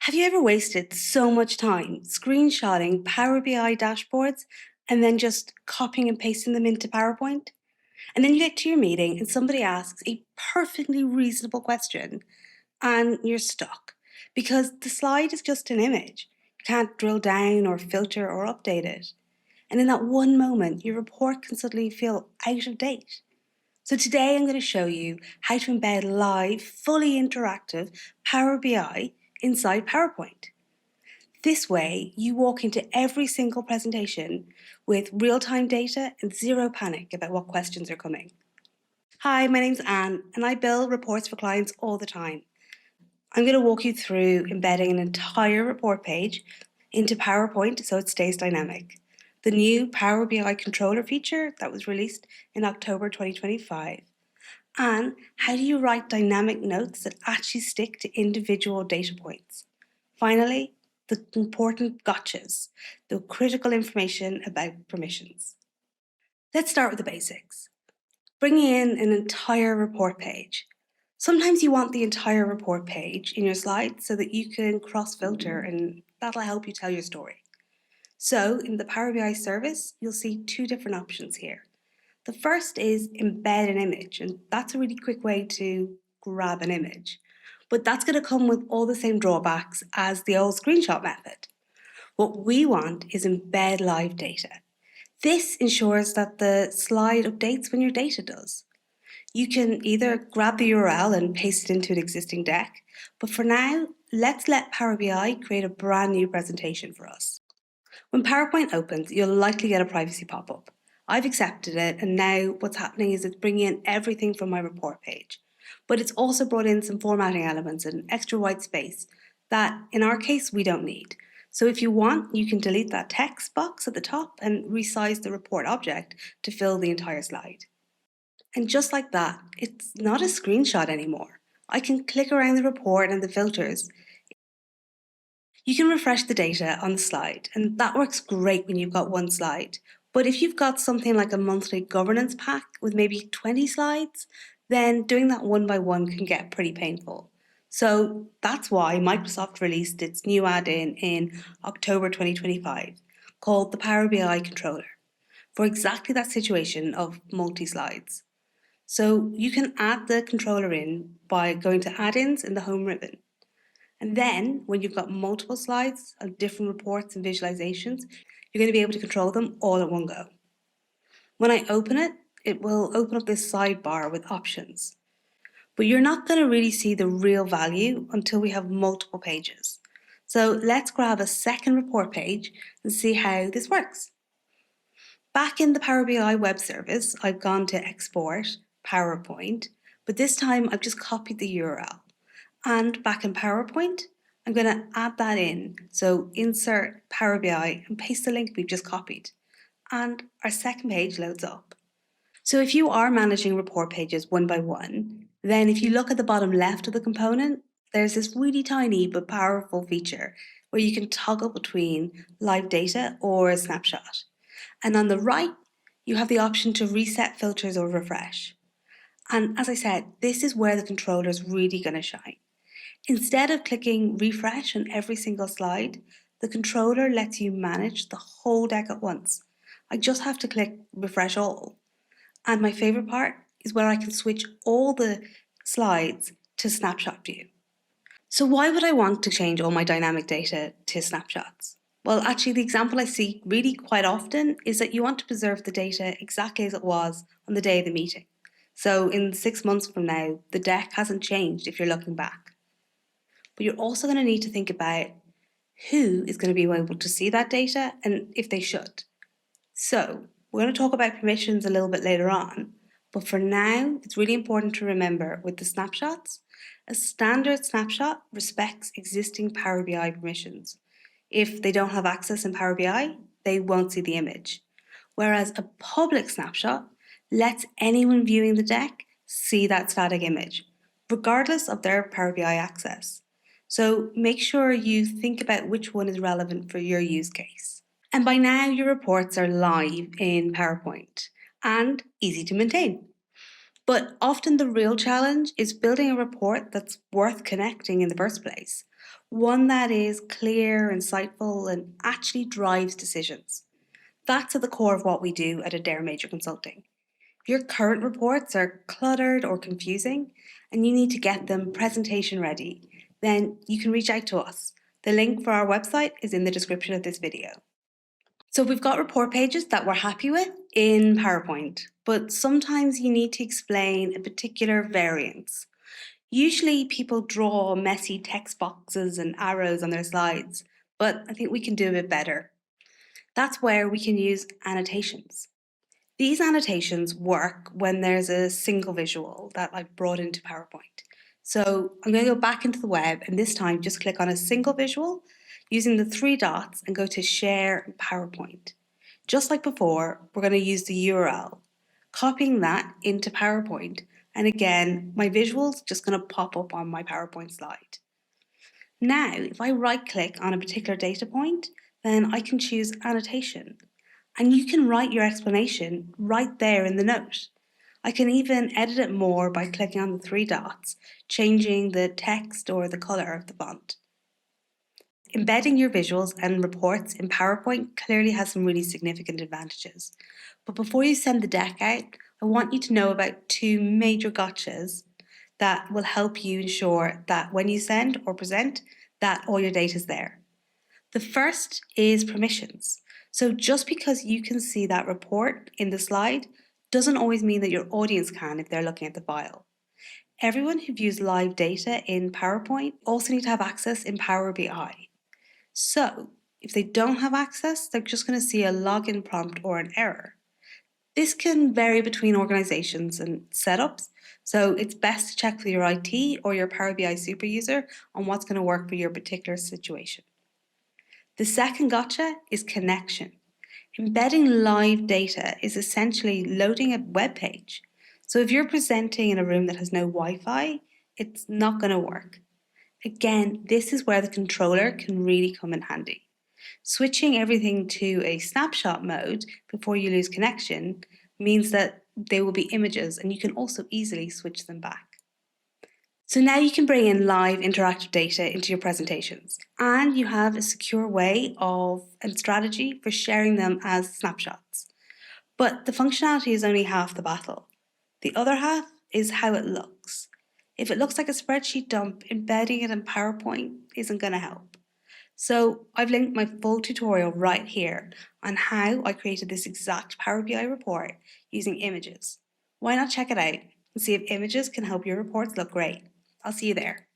Have you ever wasted so much time screenshotting Power BI dashboards and then just copying and pasting them into PowerPoint? And then you get to your meeting and somebody asks a perfectly reasonable question and you're stuck because the slide is just an image. You can't drill down or filter or update it. And in that one moment, your report can suddenly feel out of date. So today I'm going to show you how to embed live, fully interactive Power BI inside PowerPoint. This way, you walk into every single presentation with real-time data and zero panic about what questions are coming. Hi, my name's Anne, and I build reports for clients all the time. I'm going to walk you through embedding an entire report page into PowerPoint so it stays dynamic. The new Power BI controller feature that was released in October 2025. And how do you write dynamic notes that actually stick to individual data points? Finally, the important gotchas, the critical information about permissions. Let's start with the basics. Bringing in an entire report page. Sometimes you want the entire report page in your slides so that you can cross-filter and that'll help you tell your story. So in the Power BI service, you'll see two different options here. The first is embed an image, and that's a really quick way to grab an image. But that's going to come with all the same drawbacks as the old screenshot method. What we want is embed live data. This ensures that the slide updates when your data does. You can either grab the URL and paste it into an existing deck, but for now, let's let Power BI create a brand new presentation for us. When PowerPoint opens, you'll likely get a privacy pop-up. I've accepted it, and now what's happening is it's bringing in everything from my report page. But it's also brought in some formatting elements and extra white space that, in our case, we don't need. So if you want, you can delete that text box at the top and resize the report object to fill the entire slide. And just like that, it's not a screenshot anymore. I can click around the report and the filters. You can refresh the data on the slide, and that works great when you've got one slide. But if you've got something like a monthly governance pack with maybe 20 slides, then doing that one by one can get pretty painful. So that's why Microsoft released its new add-in in October 2025 called the Power BI Controller for exactly that situation of multi-slides. So you can add the controller in by going to add-ins in the home ribbon. And then when you've got multiple slides of different reports and visualizations, you're going to be able to control them all at one go. When I open it, it will open up this sidebar with options. But you're not going to really see the real value until we have multiple pages. So let's grab a second report page and see how this works. Back in the Power BI web service, I've gone to export PowerPoint, but this time I've just copied the URL. And back in PowerPoint, I'm going to add that in. So insert Power BI and paste the link we've just copied. And our second page loads up. So if you are managing report pages one by one, then if you look at the bottom left of the component, there's this really tiny but powerful feature where you can toggle between live data or a snapshot. And on the right, you have the option to reset filters or refresh. And as I said, this is where the controller is really going to shine. Instead of clicking refresh on every single slide, the controller lets you manage the whole deck at once. I just have to click refresh all. And my favorite part is where I can switch all the slides to snapshot view. So why would I want to change all my dynamic data to snapshots? Well, actually, the example I see really quite often is that you want to preserve the data exactly as it was on the day of the meeting. So in 6 months from now, the deck hasn't changed if you're looking back. But you're also going to need to think about who is going to be able to see that data and if they should. So we're going to talk about permissions a little bit later on, but for now, it's really important to remember with the snapshots, a standard snapshot respects existing Power BI permissions. If they don't have access in Power BI, they won't see the image. Whereas a public snapshot lets anyone viewing the deck see that static image, regardless of their Power BI access. So make sure you think about which one is relevant for your use case. And by now, your reports are live in PowerPoint and easy to maintain. But often the real challenge is building a report that's worth connecting in the first place. one that is clear, insightful, and actually drives decisions. That's at the core of what we do at Adair-Major Consulting. If your current reports are cluttered or confusing and you need to get them presentation ready, then you can reach out to us. The link for our website is in the description of this video. So we've got report pages that we're happy with in PowerPoint, but sometimes you need to explain a particular variance. Usually people draw messy text boxes and arrows on their slides, but I think we can do a bit better. That's where we can use annotations. These annotations work when there's a single visual that I've brought into PowerPoint. So I'm going to go back into the web and this time just click on a single visual using the three dots and go to Share PowerPoint. Just like before, we're going to use the URL, copying that into PowerPoint, and again, my visual's just going to pop up on my PowerPoint slide. Now, if I right-click on a particular data point, then I can choose Annotation. And you can write your explanation right there in the note. I can even edit it more by clicking on the three dots, changing the text or the colour of the font. Embedding your visuals and reports in PowerPoint clearly has some really significant advantages. But before you send the deck out, I want you to know about two major gotchas that will help you ensure that when you send or present, that all your data is there. The first is permissions. So just because you can see that report in the slide doesn't always mean that your audience can if they're looking at the file. Everyone who views live data in PowerPoint also need to have access in Power BI. So if they don't have access, they're just going to see a login prompt or an error. This can vary between organizations and setups, so it's best to check with your IT or your Power BI super user on what's going to work for your particular situation. The second gotcha is connection. Embedding live data is essentially loading a web page. So if you're presenting in a room that has no Wi-Fi, it's not going to work. Again, this is where the controller can really come in handy. Switching everything to a snapshot mode before you lose connection means that they will be images and you can also easily switch them back. So now you can bring in live interactive data into your presentations, and you have a secure way of and strategy for sharing them as snapshots. But the functionality is only half the battle. The other half is how it looks. If it looks like a spreadsheet dump, embedding it in PowerPoint isn't going to help. So I've linked my full tutorial right here on how I created this exact Power BI report using images. Why not check it out and see if images can help your reports look great? I'll see you there.